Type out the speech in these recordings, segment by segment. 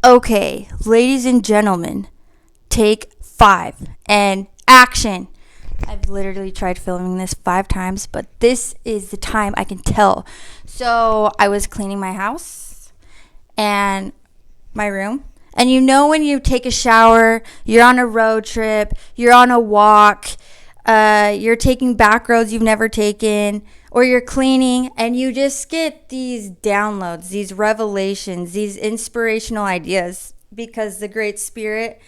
Okay, ladies and gentlemen, take 5 and action. I've literally tried filming this 5 times, but this is the time I can tell. So I was cleaning my house and my room. And you know, when you take a shower, you're on a road trip, you're on a walk, you're taking back roads you've never taken, or you're cleaning, and you just get these downloads, these revelations, these inspirational ideas because the Great Spirit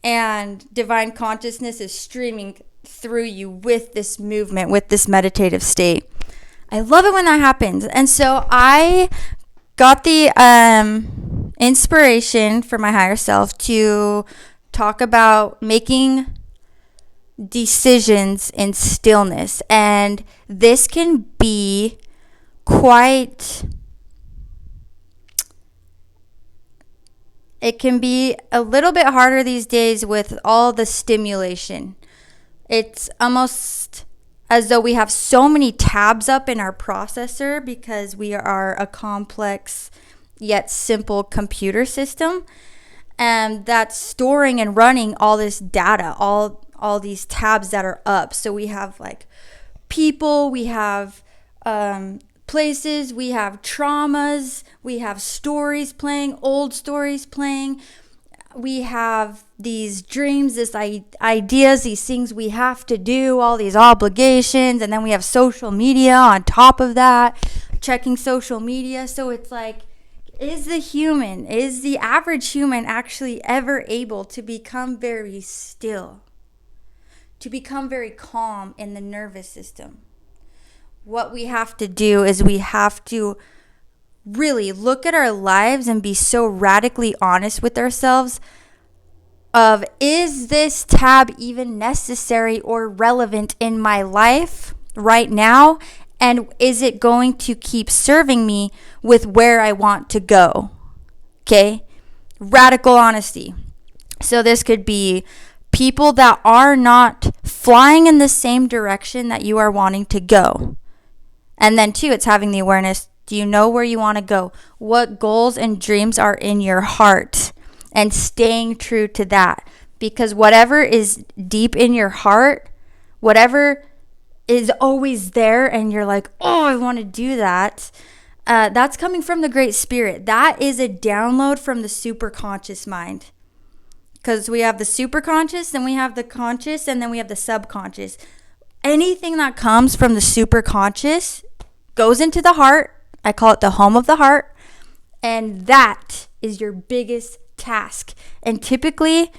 and divine consciousness is streaming through you with this movement, with this meditative state. I love it when that happens. And so I got the inspiration for my higher self to talk about making decisions in stillness. And this can be quite, it can be a little bit harder these days with all the stimulation. It's almost as though we have so many tabs up in our processor because we are a complex yet simple computer system, and that's storing and running all this data, all these tabs that are up. So we have like people, we have places, we have traumas, we have stories playing, old stories playing. We have these dreams, this ideas, these things we have to do, all these obligations, and then we have social media on top of that, checking social media. So it's like, is the average human actually ever able to become very still, to become very calm in the nervous system? What we have to do is we have to really look at our lives and be so radically honest with ourselves of, is this tab even necessary or relevant in my life right now? And is it going to keep serving me with where I want to go? Okay? Radical honesty. So this could be people that are not flying in the same direction that you are wanting to go. And then two, it's having the awareness. Do you know where you want to go? What goals and dreams are in your heart? And staying true to that. Because whatever is deep in your heart, whatever is always there and you're like, oh, I want to do that, that's coming from the Great Spirit. That is a download from the superconscious mind. Because we have the superconscious, then we have the conscious, and then we have the subconscious. Anything that comes from the superconscious goes into the heart. I call it the home of the heart. And that is your biggest task. And typically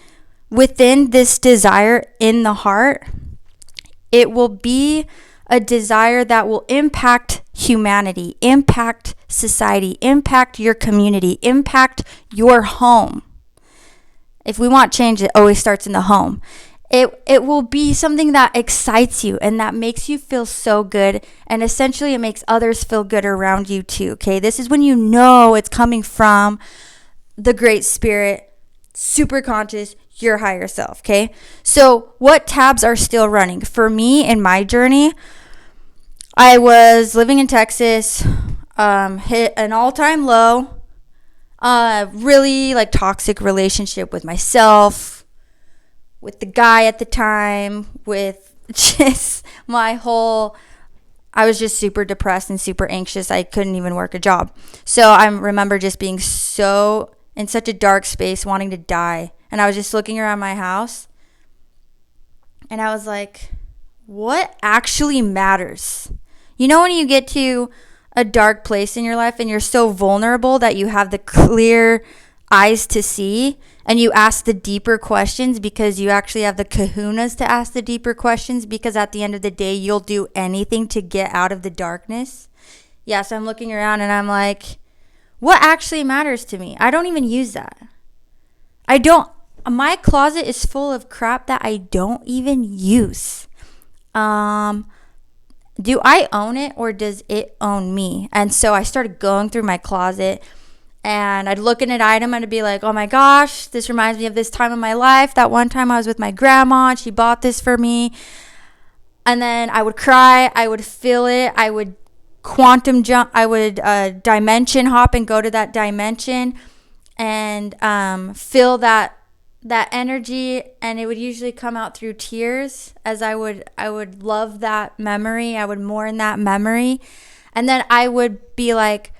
within this desire in the heart, it will be a desire that will impact humanity, impact society, impact your community, impact your home. If we want change, it always starts in the home. It will be something that excites you and that makes you feel so good, and essentially it makes others feel good around you too, okay? This is when you know it's coming from the Great Spirit, super conscious, your higher self, okay? So what tabs are still running? For me, in my journey, I was living in Texas, hit an all-time low, really like toxic relationship with myself, with the guy at the time, with just I was just super depressed and super anxious. I couldn't even work a job. So I remember just being so in such a dark space, wanting to die. And I was just looking around my house and I was like, what actually matters? You know, when you get to a dark place in your life and you're so vulnerable that you have the clear eyes to see, and you ask the deeper questions because you actually have the kahunas to ask the deeper questions, because at the end of the day, you'll do anything to get out of the darkness. Yeah, so I'm looking around and I'm like, what actually matters to me? I don't even use that. My closet is full of crap that I don't even use. Do I own it or does it own me? And so I started going through my closet, and I'd look at an item and I'd be like, oh my gosh, this reminds me of this time in my life. That one time I was with my grandma and she bought this for me. And then I would cry. I would feel it. I would quantum jump. I would dimension hop and go to that dimension. and feel that energy, and it would usually come out through tears, as I would love that memory. I would mourn that memory, and then I would be like,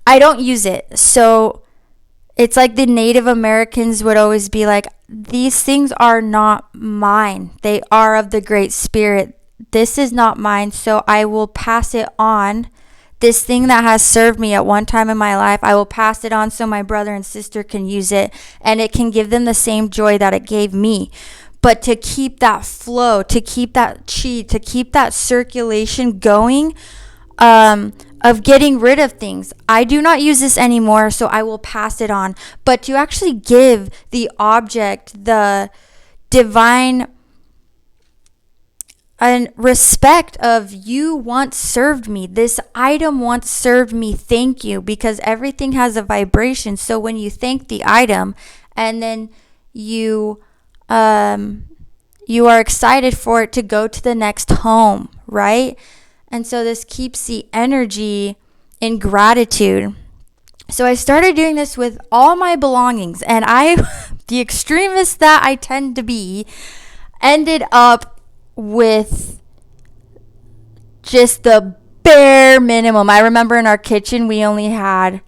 I don't use it. So it's like the Native Americans would always be like, these things are not mine. They are of the Great Spirit. This is not mine, so I will pass it on. This thing that has served me at one time in my life, I will pass it on so my brother and sister can use it, and it can give them the same joy that it gave me. But to keep that flow, to keep that chi, to keep that circulation going, of getting rid of things. I do not use this anymore, so I will pass it on. But to actually give the object the divine and respect of, you once served me. This item once served me. Thank you. Because everything has a vibration. So when you thank the item, and then you are excited for it to go to the next home, right? And so this keeps the energy in gratitude. So I started doing this with all my belongings, and the extremist that I tend to be, ended up with just the bare minimum. I remember in our kitchen, we only had,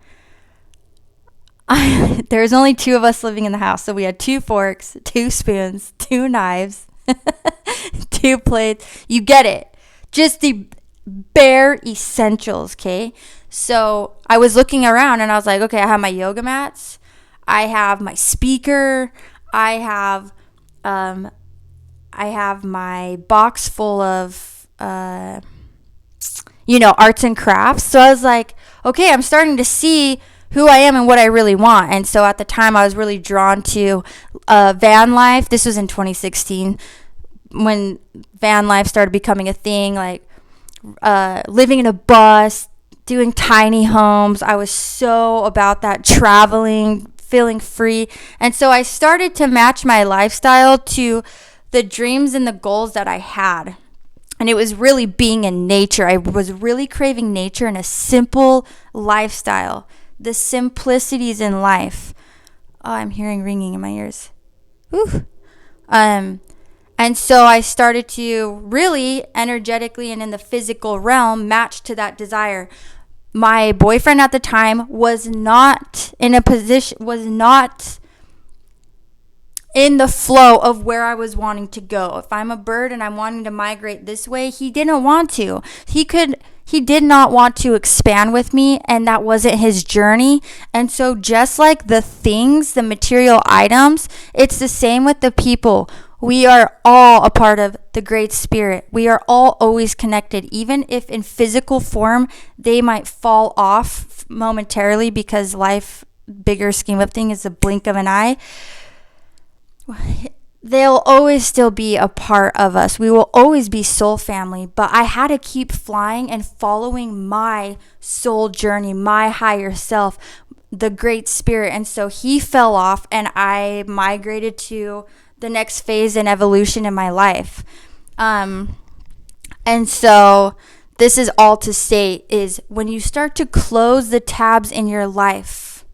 there's only 2 of us living in the house. So we had 2 forks, 2 spoons, 2 knives, 2 plates. You get it. Just the bare essentials, okay? So I was looking around and I was like, okay, I have my yoga mats. I have my speaker. I have my box full of, arts and crafts. So I was like, okay, I'm starting to see who I am and what I really want. And so at the time, I was really drawn to van life. This was in 2016 when van life started becoming a thing, like living in a bus, doing tiny homes. I was so about that, traveling, feeling free. And so I started to match my lifestyle to the dreams and the goals that I had. And it was really being in nature. I was really craving nature and a simple lifestyle, the simplicities in life. Oh, I'm hearing ringing in my ears. Whew. And so I started to really energetically and in the physical realm match to that desire. My boyfriend at the time was not in the flow of where I was wanting to go. If I'm a bird and I'm wanting to migrate this way, he didn't want to. He did not want to expand with me, and that wasn't his journey. And so just like the things, the material items, it's the same with the people. We are all a part of the Great Spirit. We are all always connected, even if in physical form they might fall off momentarily because life, bigger scheme of things, is a blink of an eye. They'll always still be a part of us. We will always be soul family, but I had to keep flying and following my soul journey, my higher self, the Great Spirit. And so he fell off and I migrated to the next phase in evolution in my life. And so this is all to say is when you start to close the tabs in your life,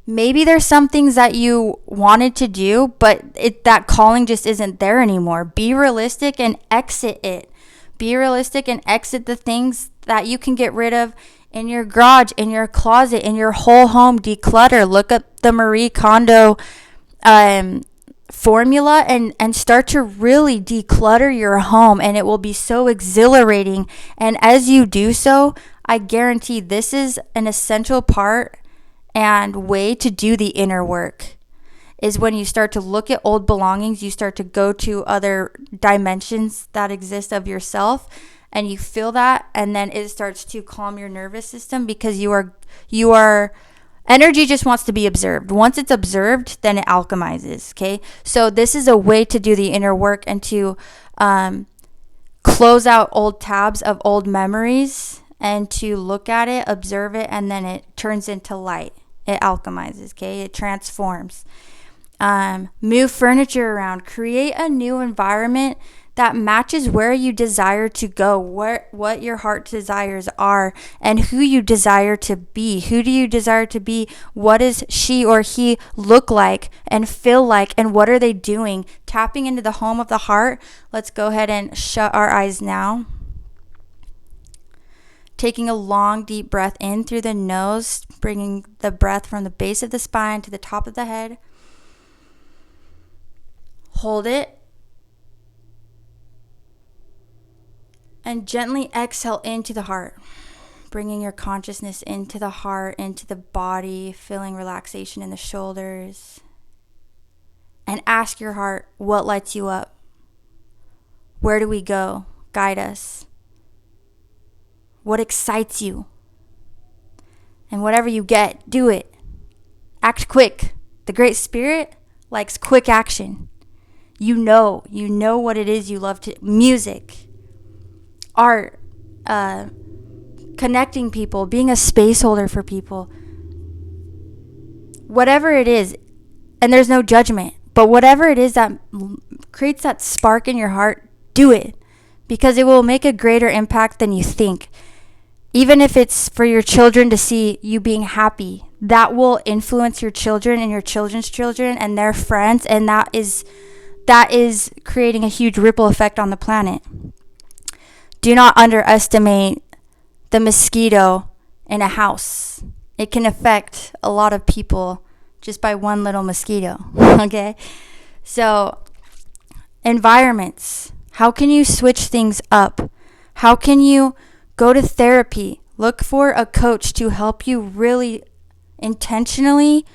maybe there's some things that you wanted to do, but that calling just isn't there anymore. Be realistic and exit it. Be realistic and exit the things that you can get rid of in your garage, in your closet, in your whole home. Declutter. Look up the Marie Kondo formula and start to really declutter your home, and it will be so exhilarating. And as you do so, I guarantee this is an essential part and way to do the inner work is when you start to look at old belongings, you start to go to other dimensions that exist of yourself, and you feel that, and then it starts to calm your nervous system because you are energy just wants to be observed. Once it's observed, then it alchemizes, okay? So this is a way to do the inner work and to close out old tabs of old memories and to look at it, observe it, and then it turns into light. It alchemizes, okay? It transforms. Move furniture around. Create a new environment that matches where you desire to go, what your heart desires are, and who you desire to be. Who do you desire to be? What does she or he look like and feel like, and what are they doing? Tapping into the home of the heart. Let's go ahead and shut our eyes now. Taking a long, deep breath in through the nose, bringing the breath from the base of the spine to the top of the head. Hold it. And gently exhale into the heart, bringing your consciousness into the heart, into the body, feeling relaxation in the shoulders. And ask your heart, what lights you up? Where do we go? Guide us. What excites you? And whatever you get, do it. Act quick. The Great Spirit likes quick action. You know what it is you love to. Music, art, connecting people, being a space holder for people. Whatever it is, and there's no judgment, but whatever it is that creates that spark in your heart, do it. Because it will make a greater impact than you think. Even if it's for your children to see you being happy, that will influence your children and your children's children and their friends, and that is creating a huge ripple effect on the planet. Do not underestimate the mosquito in a house. It can affect a lot of people just by one little mosquito, okay? So, environments. How can you switch things up? How can you go to therapy? Look for a coach to help you really intentionally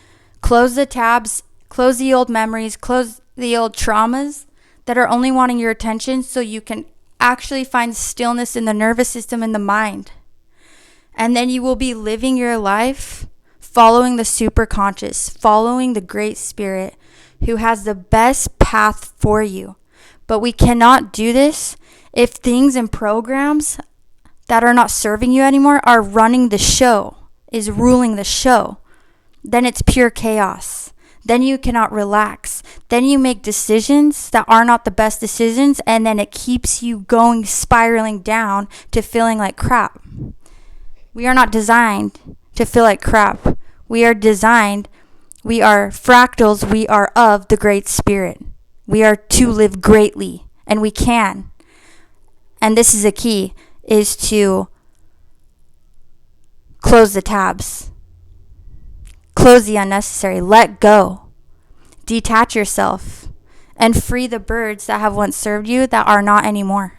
close the tabs, close the old memories, close the old traumas that are only wanting your attention, so you can actually find stillness in the nervous system and the mind. And then you will be living your life following the superconscious, following the Great Spirit who has the best path for you. But we cannot do this if things and programs that are not serving you anymore are running the show, is ruling the show. Then it's pure chaos. Then you cannot relax. Then you make decisions that are not the best decisions, and then it keeps you going, spiraling down to feeling like crap. We are not designed to feel like crap. We are fractals, we are of the Great Spirit. We are to live greatly, and we can. And this is a key, is to close the tabs. Close the unnecessary. Let go. Detach yourself and free the birds that have once served you that are not anymore.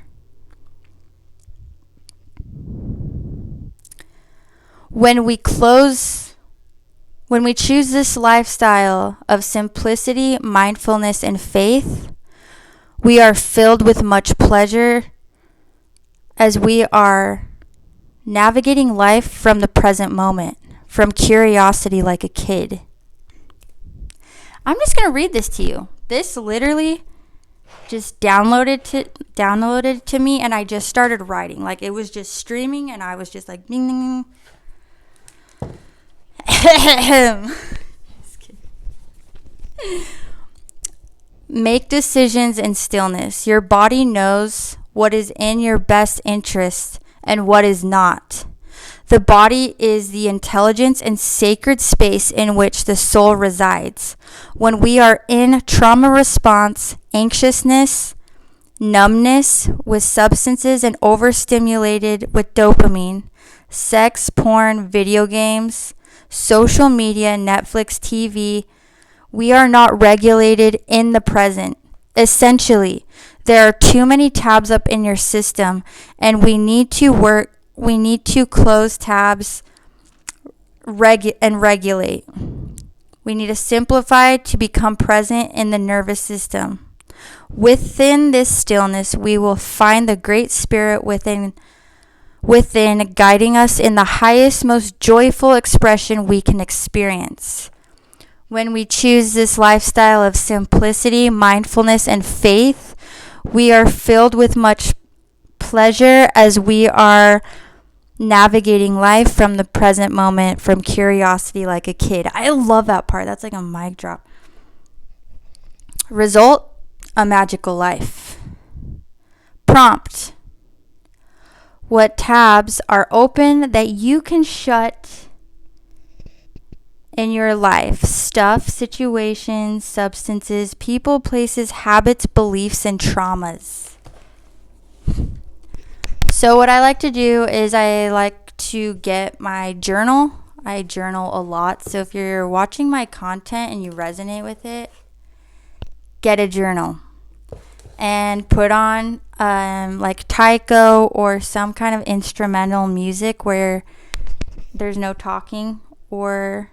When we choose this lifestyle of simplicity, mindfulness, and faith, we are filled with much pleasure as we are navigating life from the present moment, from curiosity like a kid. I'm just going to read this to you. This literally just downloaded to me, and I just started writing. Like, it was just streaming, and I was just like, ding, ding, ding. Just kidding. Make decisions in stillness. Your body knows what is in your best interest and what is not. The body is the intelligence and sacred space in which the soul resides. When we are in trauma response, anxiousness, numbness with substances, and overstimulated with dopamine, sex, porn, video games, social media, Netflix, TV, we are not regulated in the present. Essentially, there are too many tabs up in your system, and we need to close tabs and regulate. We need to simplify to become present in the nervous system. Within this stillness, we will find the Great Spirit within guiding us in the highest, most joyful expression we can experience. When we choose this lifestyle of simplicity, mindfulness, and faith, we are filled with much pleasure as we are navigating life from the present moment, from curiosity like a kid. I love that part. That's like a mic drop. Result, a magical life. prompt. What tabs are open that you can shut in your life? Stuff, situations, substances, people, places, habits, beliefs, and traumas. So what I like to do is I like to get my journal. I journal a lot. So if you're watching my content and you resonate with it, get a journal and put on like taiko or some kind of instrumental music where there's no talking or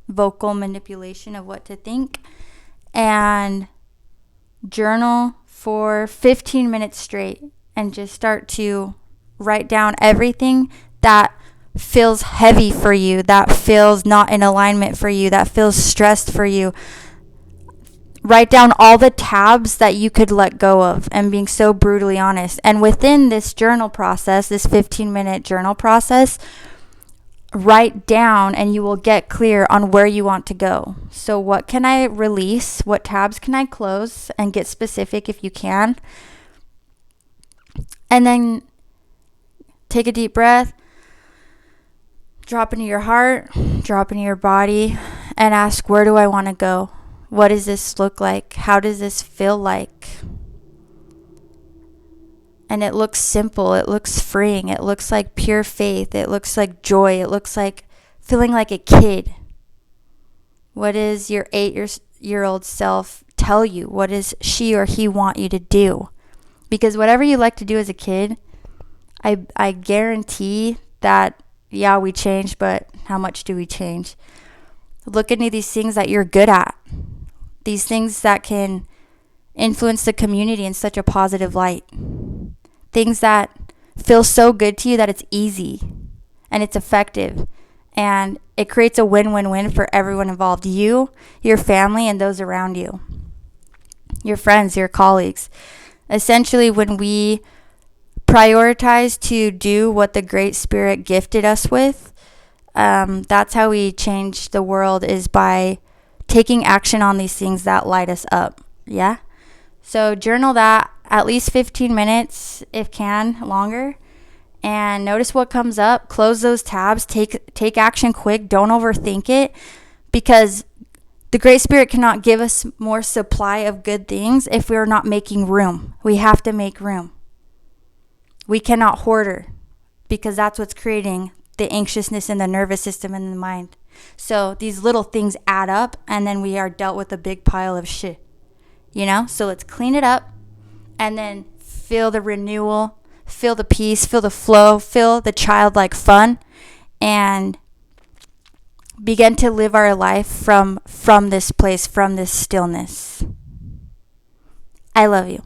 vocal manipulation of what to think, and journal for 15 minutes straight and just start to write down everything that feels heavy for you, that feels not in alignment for you, that feels stressed for you. Write down all the tabs that you could let go of, and being so brutally honest. And within this journal process, this 15-minute journal process, write down and you will get clear on where you want to go. So what can I release? What tabs can I close? And get specific if you can. And then take a deep breath, drop into your heart, drop into your body, and ask, where do I want to go? What does this look like? How does this feel like? And it looks simple. It looks freeing. It looks like pure faith. It looks like joy. It looks like feeling like a kid. What does your 8-year-old self tell you? What does she or he want you to do? Because whatever you like to do as a kid, I guarantee that, yeah, we change, but how much do we change? Look into these things that you're good at. These things that can influence the community in such a positive light. Things that feel so good to you that it's easy and it's effective. And it creates a win-win-win for everyone involved. You, your family, and those around you. Your friends, your colleagues. Essentially, when we prioritize to do what the Great Spirit gifted us with, that's how we change the world, is by taking action on these things that light us up. Yeah? So journal that at least 15 minutes, if can, longer. And notice what comes up. Close those tabs. Take action quick. Don't overthink it. Because the Great Spirit cannot give us more supply of good things if we're not making room. We have to make room. We cannot hoard her, because that's what's creating the anxiousness in the nervous system and the mind. So these little things add up, and then we are dealt with a big pile of shit. So let's clean it up, and then feel the renewal, feel the peace, feel the flow, feel the childlike fun, and begin to live our life from this place, from this stillness. I love you.